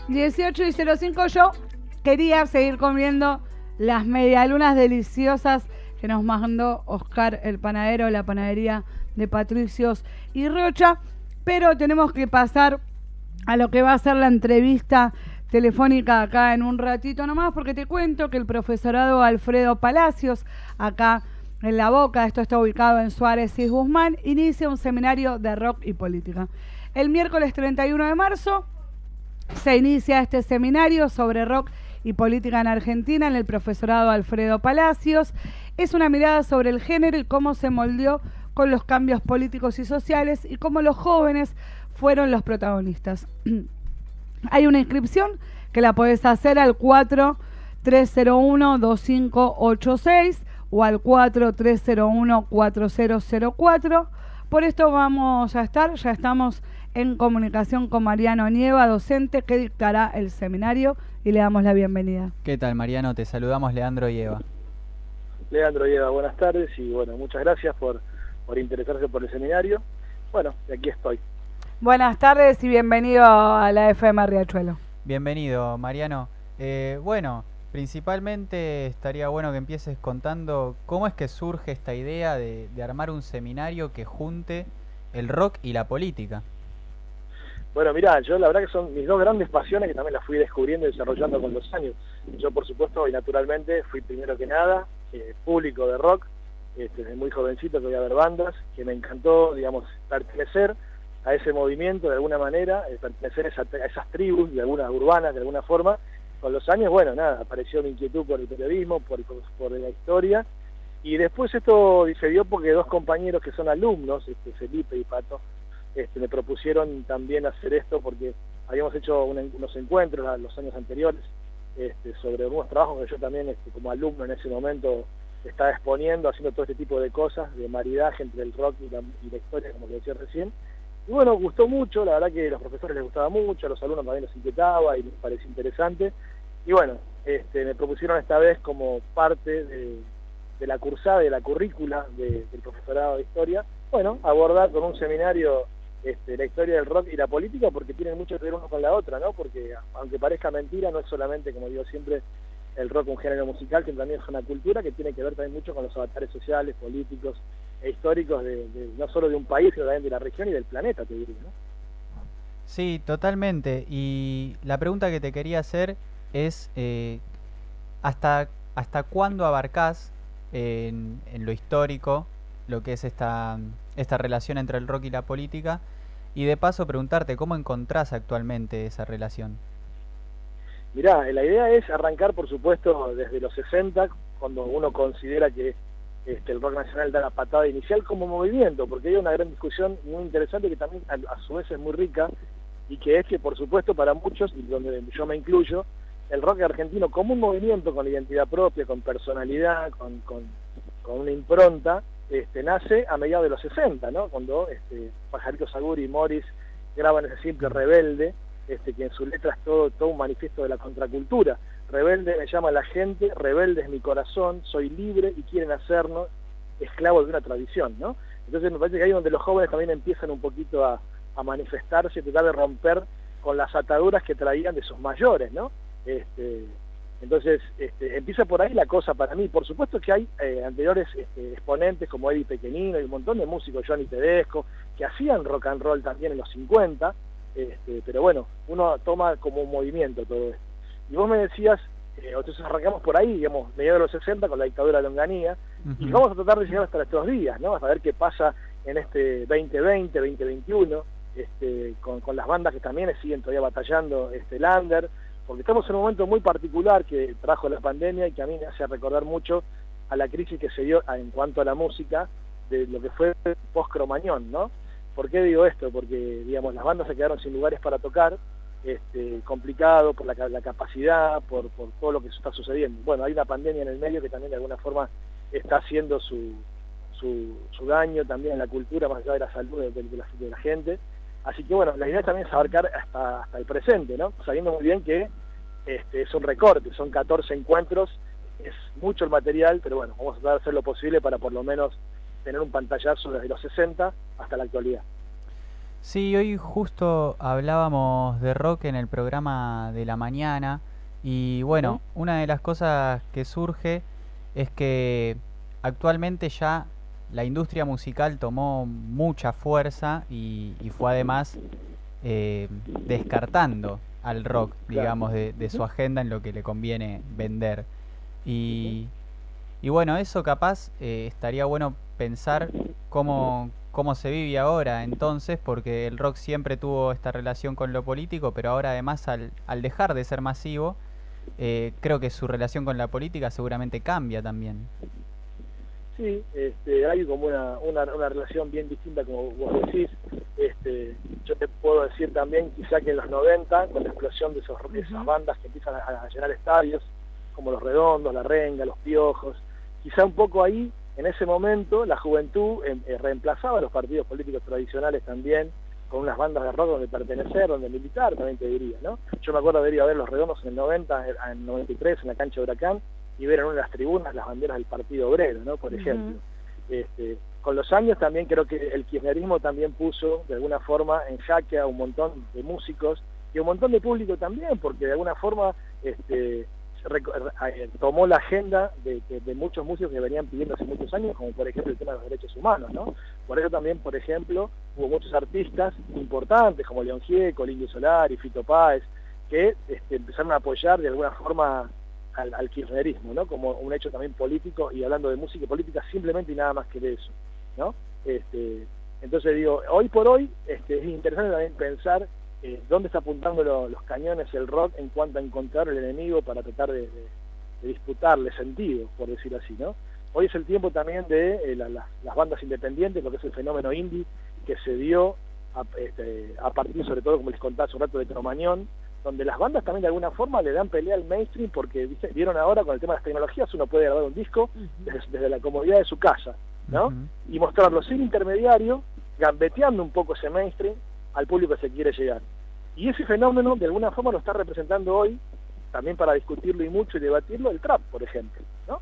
18:05. Yo quería seguir comiendo las medialunas deliciosas que nos mandó Oscar el panadero, la panadería de Patricios y Rocha, pero tenemos que pasar a lo que va a ser la entrevista telefónica acá en un ratito nomás, porque te cuento que el profesorado Alfredo Palacios, acá en La Boca, esto está ubicado en Suárez y Guzmán, inicia un seminario de rock y política. El miércoles 31 de marzo se inicia este seminario sobre rock y política en Argentina en el profesorado Alfredo Palacios. Es una mirada sobre el género y cómo se moldeó con los cambios políticos y sociales y cómo los jóvenes fueron los protagonistas. Hay una inscripción que la podés hacer al 4301-2586 o al 4301-4004. Por esto ya estamos en comunicación con Mariano Nieva, docente que dictará el seminario, y le damos la bienvenida. ¿Qué tal, Mariano? Te saludamos Leandro y Eva. Leandro y Eva, buenas tardes y bueno, muchas gracias por interesarse por el seminario. Bueno, aquí estoy. Buenas tardes y bienvenido a la FM Riachuelo. Bienvenido, Mariano. Bueno, principalmente estaría bueno que empieces contando cómo es que surge esta idea de armar un seminario que junte el rock y la política. Bueno, mirá, yo la verdad que son mis dos grandes pasiones que también las fui descubriendo y desarrollando con los años. Yo, por supuesto, y naturalmente, fui primero que nada público de rock, desde muy jovencito que voy a ver bandas, que me encantó, digamos, pertenecer a ese movimiento de alguna manera, pertenecer a esas tribus, de alguna urbanas, de alguna forma. Con los años, bueno, nada, apareció mi inquietud por el periodismo, por la historia, y después esto se dio porque dos compañeros que son alumnos, Felipe y Pato, me propusieron también hacer esto porque habíamos hecho unos encuentros los años anteriores sobre algunos trabajos que yo también como alumno en ese momento estaba exponiendo, haciendo todo este tipo de cosas, de maridaje entre el rock y la historia, como te decía recién. Y bueno, gustó mucho, la verdad que a los profesores les gustaba mucho, a los alumnos también les inquietaba y les pareció interesante. Y bueno, me propusieron esta vez como parte de la cursada, de la currícula del profesorado de historia, bueno, abordar con un seminario la historia del rock y la política, porque tienen mucho que ver uno con la otra, ¿no? Porque aunque parezca mentira, no es solamente, como digo siempre, el rock un género musical, que también es una cultura que tiene que ver también mucho con los avatares sociales, políticos e históricos no solo de un país, sino también de la región y del planeta, te diría, ¿no? Sí, totalmente. Y la pregunta que te quería hacer es ¿hasta cuándo abarcás en lo histórico lo que es esta relación entre el rock y la política? Y de paso preguntarte, ¿cómo encontrás actualmente esa relación? Mirá, la idea es arrancar, por supuesto, desde los 60, cuando uno considera que el rock nacional da la patada inicial como movimiento, porque hay una gran discusión muy interesante que también a su vez es muy rica, y que es que, por supuesto, para muchos, y donde yo me incluyo, el rock argentino como un movimiento con identidad propia, con personalidad, con una impronta, nace a mediados de los 60, ¿no? Cuando Pajarito Saguri y Morris graban ese simple Rebelde, que en sus letras todo un manifiesto de la contracultura. Rebelde me llama la gente, rebelde es mi corazón, soy libre y quieren hacernos esclavos de una tradición, ¿no? Entonces me parece que ahí es donde los jóvenes también empiezan un poquito a manifestarse, a tratar de romper con las ataduras que traían de sus mayores, ¿no? Entonces, empieza por ahí la cosa para mí. Por supuesto que hay anteriores exponentes como Eddie Pequenino y un montón de músicos, Johnny Tedesco, que hacían rock and roll también en los 50, pero bueno, uno toma como un movimiento todo esto. Y vos me decías, entonces arrancamos por ahí, digamos, mediados de los 60 con la dictadura de Longanía, y vamos a tratar de llegar hasta estos días, ¿no? Hasta ver qué pasa en este 2020, 2021, con las bandas que también siguen todavía batallando Lander, porque estamos en un momento muy particular que trajo la pandemia y que a mí me hace recordar mucho a la crisis que se dio en cuanto a la música de lo que fue post-Cromañón, ¿no? ¿Por qué digo esto? Porque, digamos, las bandas se quedaron sin lugares para tocar, complicado por la capacidad, por todo lo que está sucediendo. Bueno, hay una pandemia en el medio que también de alguna forma está haciendo su daño también en la cultura, más allá de la salud de la gente. Así que bueno, la idea también es abarcar hasta el presente, ¿no? Sabiendo muy bien que es un recorte, son 14 encuentros, es mucho el material, pero bueno, vamos a tratar de hacer lo posible para por lo menos tener un pantallazo desde los 60 hasta la actualidad. Sí, hoy justo hablábamos de rock en el programa de la mañana y Ujú. bueno, una de las cosas que surge es que actualmente ya la industria musical tomó mucha fuerza y fue además descartando al rock, Claro. digamos, de su Ujú, agenda en lo que le conviene vender. ujú. Y, y bueno, eso capaz estaría bueno pensar cómo se vive ahora entonces, porque el rock siempre tuvo esta relación con lo político, pero ahora además al dejar de ser masivo, creo que su relación con la política seguramente cambia también. Sí, hay como una relación bien distinta, como vos decís. Yo te puedo decir también, quizá que en los 90, con la explosión de esas Ujú. bandas que empiezan a llenar estadios, como Los Redondos, La Renga, Los Piojos, quizá un poco ahí, en ese momento, la juventud reemplazaba a los partidos políticos tradicionales también, con unas bandas de rock donde pertenecer, donde militar, también te diría, ¿no? Yo me acuerdo de ir a ver Los Redondos en el 90, en el 93, en la cancha de Huracán, y ver en una de las tribunas las banderas del Partido Obrero, ¿no? Por ejemplo. Ujú. Con los años también creo que el kirchnerismo también puso de alguna forma en jaque a un montón de músicos y a un montón de público también, porque de alguna forma tomó la agenda de muchos músicos que venían pidiendo hace muchos años, como por ejemplo el tema de los derechos humanos, ¿no? Por eso también, por ejemplo, hubo muchos artistas importantes como León Gieco, Indio Solari, Fito Páez, que empezaron a apoyar de alguna forma al kirchnerismo, ¿no? Como un hecho también político, y hablando de música y política simplemente y nada más que de eso, ¿no? Entonces digo, hoy por hoy es interesante también pensar dónde está apuntando los cañones el rock en cuanto a encontrar el enemigo para tratar de disputarle sentido, por decir así, ¿no? Hoy es el tiempo también de las bandas independientes, lo que es el fenómeno indie, que se dio a partir, sobre todo, como les contaba hace un rato, de Cromañón, donde las bandas también de alguna forma le dan pelea al mainstream, porque ¿viste? Vieron ahora con el tema de las tecnologías, uno puede grabar un disco Ujú. desde la comodidad de su casa, ¿no? Ujú. Y mostrarlo sin intermediario, gambeteando un poco ese mainstream al público que se quiere llegar. Y ese fenómeno de alguna forma lo está representando hoy, también para discutirlo y mucho y debatirlo, el trap, por ejemplo, ¿no?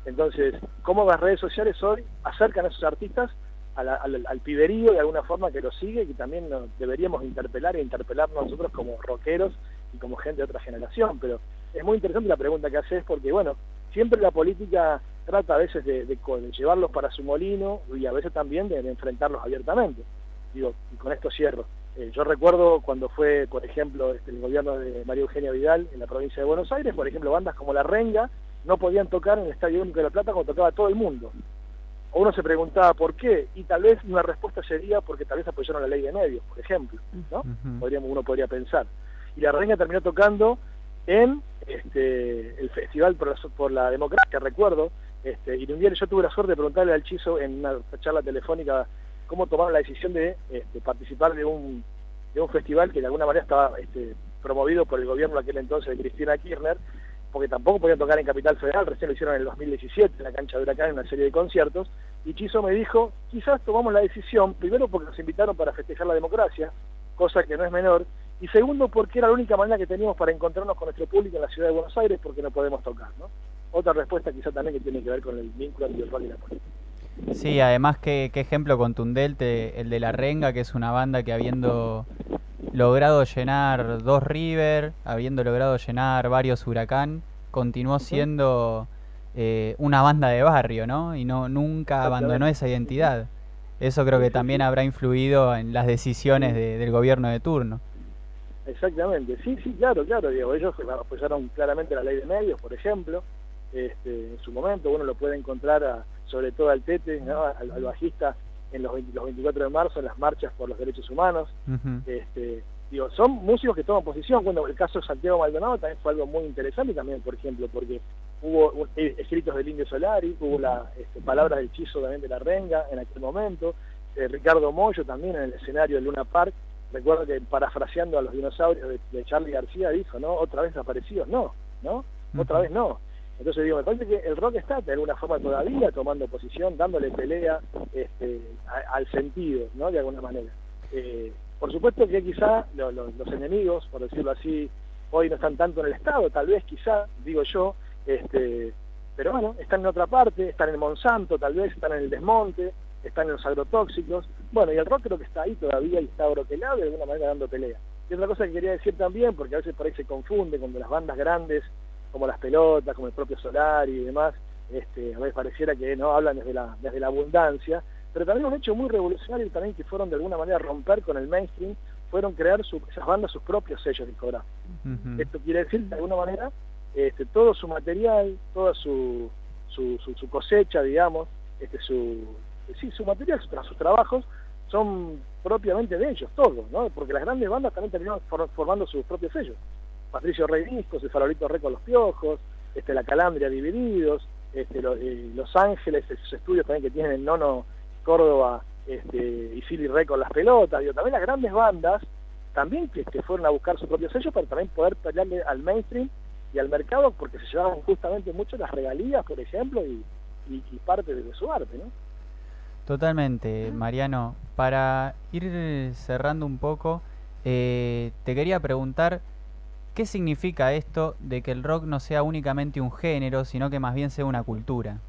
Entonces, cómo las redes sociales hoy acercan a esos artistas al piberío de alguna forma que lo sigue, y que también nos deberíamos interpelar e interpelarnos nosotros como rockeros y como gente de otra generación. Pero es muy interesante la pregunta que haces, porque bueno, siempre la política trata a veces de llevarlos para su molino, y a veces también de enfrentarlos abiertamente. Digo, y con esto cierro. Yo recuerdo cuando fue, por ejemplo, el gobierno de María Eugenia Vidal en la provincia de Buenos Aires, por ejemplo, bandas como La Renga no podían tocar en el Estadio Único de La Plata cuando tocaba todo el mundo. O uno se preguntaba por qué, y tal vez una respuesta sería porque tal vez apoyaron la ley de medios, por ejemplo, ¿no? Ujú. Uno podría pensar. Y La Renga terminó tocando en el Festival por la Democracia, recuerdo, y un día yo tuve la suerte de preguntarle al Chizo en una charla telefónica cómo tomaron la decisión de participar de un festival que de alguna manera estaba promovido por el gobierno de aquel entonces de Cristina Kirchner, porque tampoco podían tocar en Capital Federal, recién lo hicieron en el 2017 en la cancha de Huracán, en una serie de conciertos, y Chizo me dijo, quizás tomamos la decisión, primero porque nos invitaron para festejar la democracia, cosa que no es menor, y segundo porque era la única manera que teníamos para encontrarnos con nuestro público en la ciudad de Buenos Aires, porque no podemos tocar, ¿no? Otra respuesta quizá también que tiene que ver con el vínculo entre el rock y la política. Sí, además qué ejemplo contundente el de La Renga, que es una banda que habiendo logrado llenar dos River, habiendo logrado llenar varios Huracán, continuó Uh -huh. siendo una banda de barrio, ¿no? Y no nunca abandonó Exactamente. esa Uh -huh. identidad. Eso creo Sí, que sí, también sí. habrá influido en las decisiones Sí. del gobierno de turno. Exactamente, sí, sí, claro, claro, Diego. Ellos apoyaron claramente la ley de medios, por ejemplo, en su momento. Uno lo puede encontrar sobre todo al Tete, ¿no? al bajista, en los 24 de marzo, en las marchas por los derechos humanos. Ujú. Digo, son músicos que toman posición. Cuando el caso de Santiago Maldonado también fue algo muy interesante también, por ejemplo, porque hubo escritos del Indio Solari, hubo palabras del Chizo también de La Renga en aquel momento, Ricardo Mollo también en el escenario de Luna Park. Recuerdo que parafraseando a los dinosaurios de Charly García dijo, ¿no? Otra vez desaparecidos, no, otra Ujú. vez no. Entonces digo, me parece que el rock está de alguna forma todavía tomando posición, dándole pelea al sentido, ¿no? De alguna manera. Por supuesto que quizá los enemigos, por decirlo así, hoy no están tanto en el Estado, tal vez quizá, digo yo, pero bueno, están en otra parte, están en Monsanto, tal vez están en el desmonte, están en los agrotóxicos, Bueno, y el rock creo que está ahí todavía y está broquelado y de alguna manera dando pelea. Y otra cosa que quería decir también, porque a veces por ahí se confunde cuando las bandas grandes, como Las Pelotas, como el propio Solari y demás, a veces pareciera que no hablan desde la abundancia, pero también un hecho muy revolucionario también que fueron de alguna manera romper con el mainstream, fueron crear esas bandas sus propios sellos discográficos. Esto quiere decir que de alguna manera todo su material, toda su cosecha, digamos, su material, sus trabajos son propiamente de ellos, todos, ¿no? Porque las grandes bandas también terminaron formando sus propios sellos. Patricio Rey Discos, el Farolito Records Los Piojos, la Calandria Divididos, Los Ángeles, esos estudios también que tienen en Nono, Córdoba, y Philly Records Las Pelotas, digo, también las grandes bandas también que fueron a buscar su propio sello para también poder pelearle al mainstream y al mercado, porque se llevaban justamente mucho las regalías, por ejemplo, y parte de su arte, ¿no? Totalmente, Mariano. Para ir cerrando un poco, te quería preguntar, ¿qué significa esto de que el rock no sea únicamente un género, sino que más bien sea una cultura?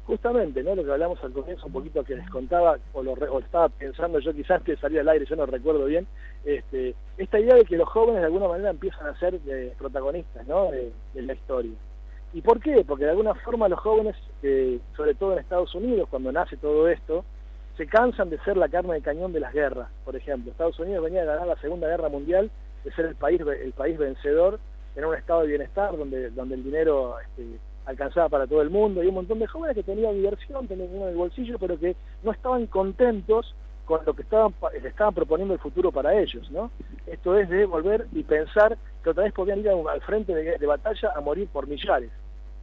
Justamente, ¿no? Lo que hablamos al comienzo, un poquito que les contaba, o estaba pensando yo quizás antes de salir al aire, yo no recuerdo bien, esta idea de que los jóvenes de alguna manera empiezan a ser protagonistas, ¿no? de la historia. ¿Y por qué? Porque de alguna forma los jóvenes, sobre todo en Estados Unidos, cuando nace todo esto, se cansan de ser la carne de cañón de las guerras. Por ejemplo, Estados Unidos venía de ganar la Segunda Guerra Mundial, de ser el país vencedor, en un estado de bienestar donde el dinero alcanzaba para todo el mundo, y un montón de jóvenes que tenían diversión, tenían dinero en el bolsillo, pero que no estaban contentos con lo que estaban proponiendo el futuro para ellos, ¿no? Esto es de volver y pensar que otra vez podían ir al frente de batalla a morir por millares.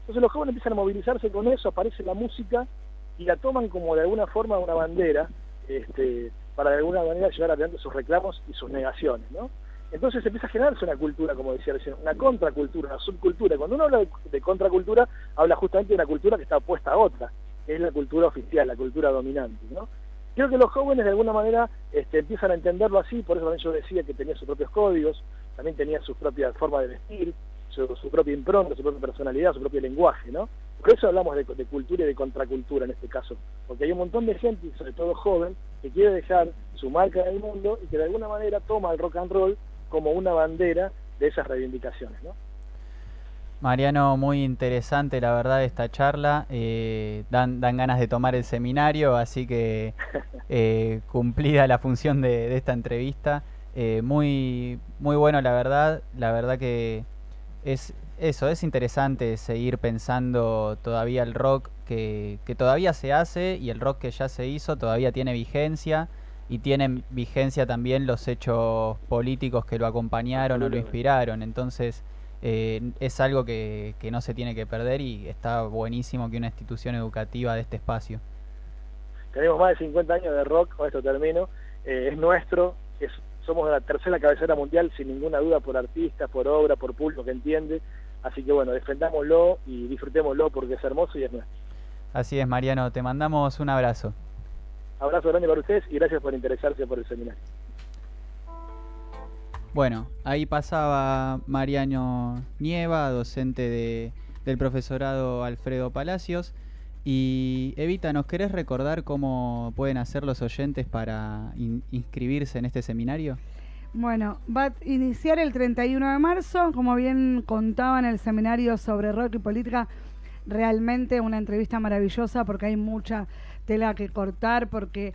Entonces los jóvenes empiezan a movilizarse con eso, aparece la música y la toman como de alguna forma una bandera, para de alguna manera llevar adelante sus reclamos y sus negaciones, ¿no? Entonces empieza a generarse una cultura, como decía recién, una contracultura, una subcultura. Cuando uno habla de contracultura, habla justamente de una cultura que está opuesta a otra, que es la cultura oficial, la cultura dominante, ¿no? Creo que los jóvenes de alguna manera empiezan a entenderlo así, por eso también yo decía que tenía sus propios códigos, también tenía su propia forma de vestir, su propia impronta, su propia personalidad, su propio lenguaje, ¿no? Por eso hablamos de cultura y de contracultura en este caso, porque hay un montón de gente, sobre todo joven, que quiere dejar su marca en el mundo y que de alguna manera toma el rock and roll como una bandera de esas reivindicaciones, ¿no? Mariano, muy interesante la verdad esta charla, dan ganas de tomar el seminario, así que cumplida la función de esta entrevista, muy bueno la verdad que es interesante seguir pensando todavía el rock que todavía se hace, y el rock que ya se hizo todavía tiene vigencia, y tienen vigencia también los hechos políticos que lo acompañaron o lo inspiraron. Entonces es algo que no se tiene que perder, y está buenísimo que una institución educativa de este espacio. Tenemos más de 50 años de rock, con esto termino, es nuestro, somos la tercera cabecera mundial sin ninguna duda, por artistas, por obra, por público que entiende, así que bueno, defendámoslo y disfrutémoslo porque es hermoso y es nuestro. Así es, Mariano, te mandamos un abrazo. Abrazo grande para ustedes y gracias por interesarse por el seminario. Bueno, ahí pasaba Mariano Nieva, docente del profesorado Alfredo Palacios. Y Evita, ¿nos querés recordar cómo pueden hacer los oyentes para inscribirse en este seminario? Bueno, va a iniciar el 31 de marzo, como bien contaba en el seminario sobre rock y política, realmente una entrevista maravillosa porque hay mucha tela que cortar, porque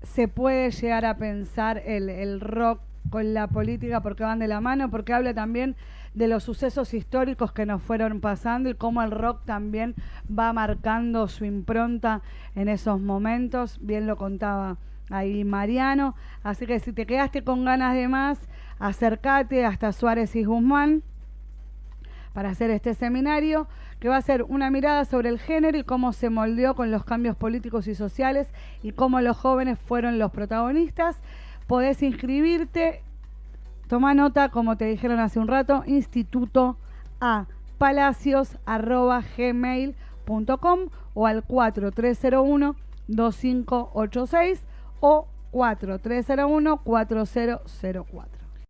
se puede llegar a pensar el rock con la política porque van de la mano, porque habla también de los sucesos históricos que nos fueron pasando y cómo el rock también va marcando su impronta en esos momentos, bien lo contaba ahí Mariano, así que si te quedaste con ganas de más, acércate hasta Suárez y Guzmán para hacer este seminario, que va a ser una mirada sobre el género y cómo se moldeó con los cambios políticos y sociales y cómo los jóvenes fueron los protagonistas. Podés inscribirte, toma nota, como te dijeron hace un rato, institutoapalacios@gmail.com o al 4301-2586 o 4301-4004.